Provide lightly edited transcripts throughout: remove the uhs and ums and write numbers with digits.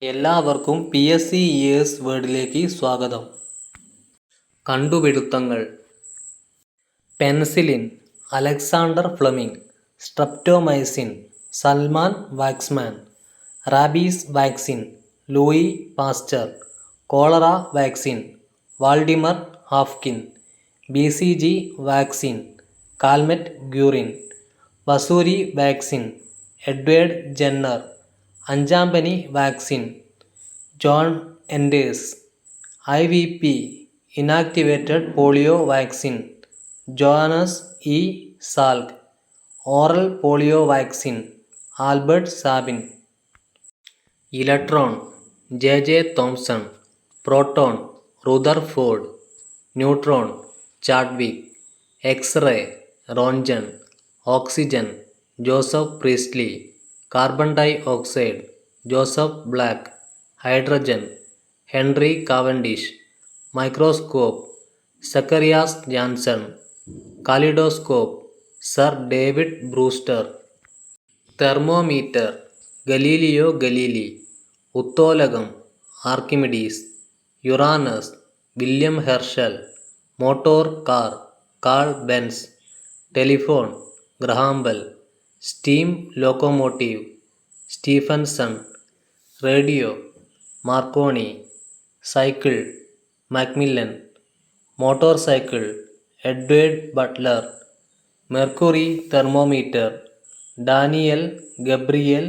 എല്ലാവർക്കും PSC വേർഡിലേക്ക് സ്വാഗതം. കണ്ടുപിടുത്തങ്ങൾ: penicillin Alexander Fleming, streptomycin Selman Waksman, rabies vaccine Louis Pasteur, cholera vaccine Waldemar Haffkine, BCG vaccine Calmette Guerin, വസൂരി vaccine Edward Jenner, അഞ്ചാം പനി vaccine John Enders, IVP inactivated polio vaccine Jonas E Salk, oral polio vaccine Albert Sabin. Electron JJ Thomson, proton Rutherford, neutron Chadwick, X-ray Roentgen, oxygen Joseph Priestley, carbon dioxide Joseph Black, hydrogen Henry Cavendish, microscope Zacharias Janssen, kaleidoscope sir David Brewster. Thermometer Galileo Galilei, ഉത്തോലകം Archimedes, Uranus William Herschel, motor car Karl Benz, telephone Graham Bell, steam locomotive Stephenson, radio Marconi, cycle Macmillan, motorcycle Edward Butler, mercury thermometer Daniel Gabriel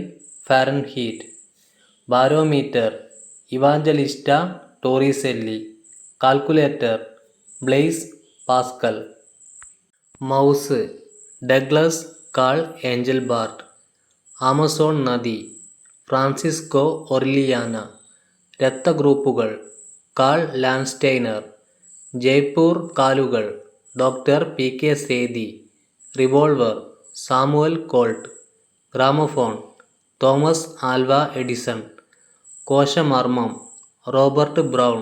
Fahrenheit, barometer Evangelista Torricelli, calculator Blaise Pascal. Mouse Douglas Carl Engelbart, Amazon നദി Francisco Orellana, രക്തഗ്രൂപ്പുകൾ Karl Landsteiner, Jaipur കാലുകൾ doctor PK Sethi, revolver Samuel Colt, gramophone Thomas Alva Edison, കോശമർമ്മം Robert Brown,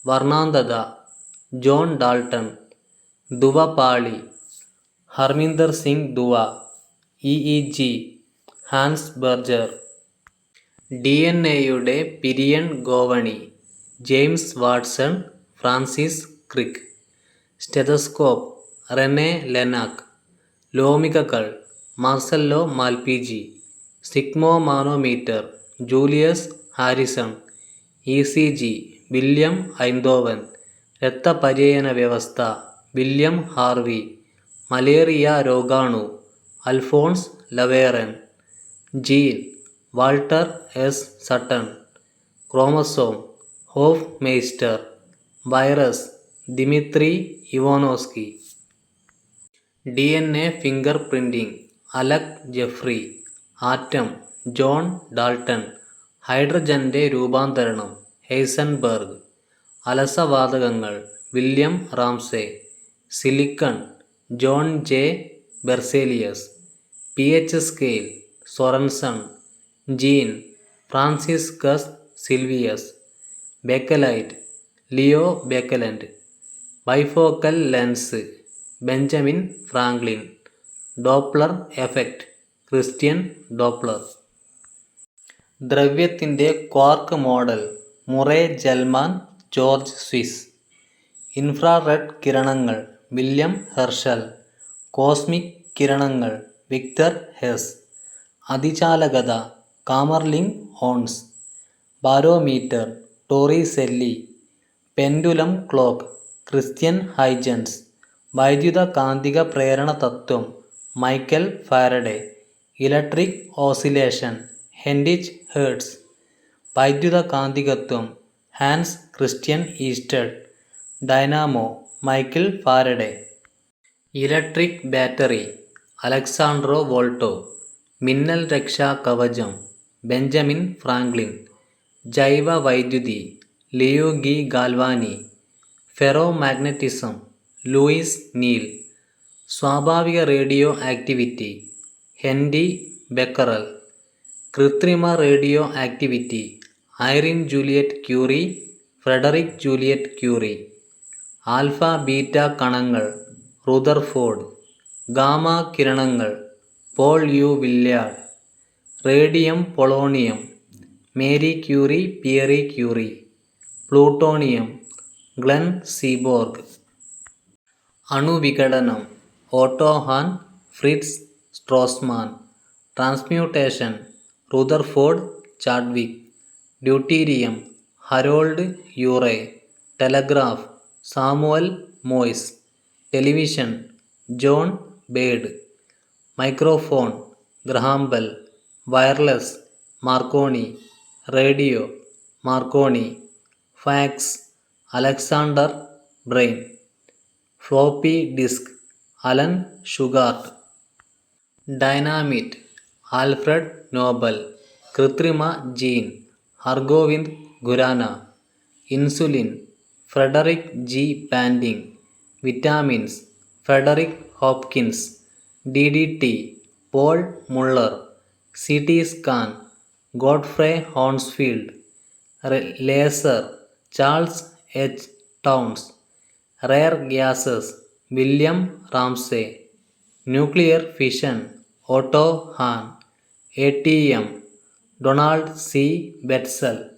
വർണ്ണാന്തത John Dalton, ദുവപാളി ഹർമിന്ദർ സിംഗ് ദുവ, EEG Hans Berger. DNA-യുടെ പിരിയൺ ഗോവണി James Watson, Francis Crick, stethoscope Rene ലെനാക്ക്, ലോമികകൾ Marcello മാൽപിജി, സിഗ്മോമാനോമീറ്റർ Julius Harrison, ECG William Einthoven, രക്തപര്യന വ്യവസ്ഥ William Harvey, malaria രോഗാണു Alphons ലവേറൻ, gene Walter S Sutton, chromosome Hoff മെയ്സ്റ്റർ, virus Dmitry Ivanovsky. DNA finger printing അലക് Jeffrey, atom John Dalton, ഹൈഡ്രജന്റെ രൂപാന്തരണം Heisenberg, അലസവാതകങ്ങൾ William Ramsey, silicon John J Berzelius, pH scale സൊറൻസൺ, gene Franciscus സിൽവിയസ്, Bakelite Leo ബേക്കലൻഡ്, bifocal lens Benjamin Franklin, Doppler effect Christian Doppler. ദ്രവ്യത്തിൻ്റെ quark model Murray Gell-Mann, George Zweig, infrared കിരണങ്ങൾ William Herschel, cosmic കിരണങ്ങൾ Victor Hess, അതിചാലകത Kamerlingh Onnes, barometer Torricelli, pendulum clock Christiaan Huygens, വൈദ്യുത കാന്തിക പ്രേരണ തത്വം Michael Faraday, electric oscillation Heinrich Hertz, വൈദ്യുത കാന്തികത്വം Hans Christian Oersted, dynamo Michael Faraday. Electric battery Alessandro Volta, മിന്നൽ രക്ഷാ കവചം ബെഞ്ചമിൻ ഫ്രാങ്ക്ലിൻ, ജൈവ വൈദ്യുതി Luigi Galvani, ferromagnetism Louis Neel, സ്വാഭാവിക റേഡിയോ ആക്ടിവിറ്റി ഹെൻറി ബെക്കറൽ, കൃത്രിമ radio activity Irene Joliot Curie, Frederic Joliot Curie, alpha beta കണങ്ങൾ Rutherford, gamma കിരണങ്ങൾ Paul U Villard, radium polonium Marie Curie, Pierre Curie. Plutonium, Glenn Seaborg. അണുവിഘടനം, Otto Hahn, Fritz Strassmann. Transmutation, Rutherford Chadwick. Deuterium, Harold Urey. Telegraph, Samuel Morse. Television, John Baird. Microphone, Graham Bell. Wireless, Marconi. Radio, Marconi. Fax, Alexander Bain. Floppy disk, Alan Shugart. Dynamite, Alfred Nobel. കൃത്രിമ gene, Hargobind Khorana. Insulin, Frederick G Banting. Vitamins, Frederick Hopkins. DDT, Paul Muller. CT scan, Godfrey Hounsfield. Laser, Charles H Townes. Rare gases, William Ramsay. Nuclear fission, Otto Hahn. ATM, Donald C ബെറ്റ്സൽ.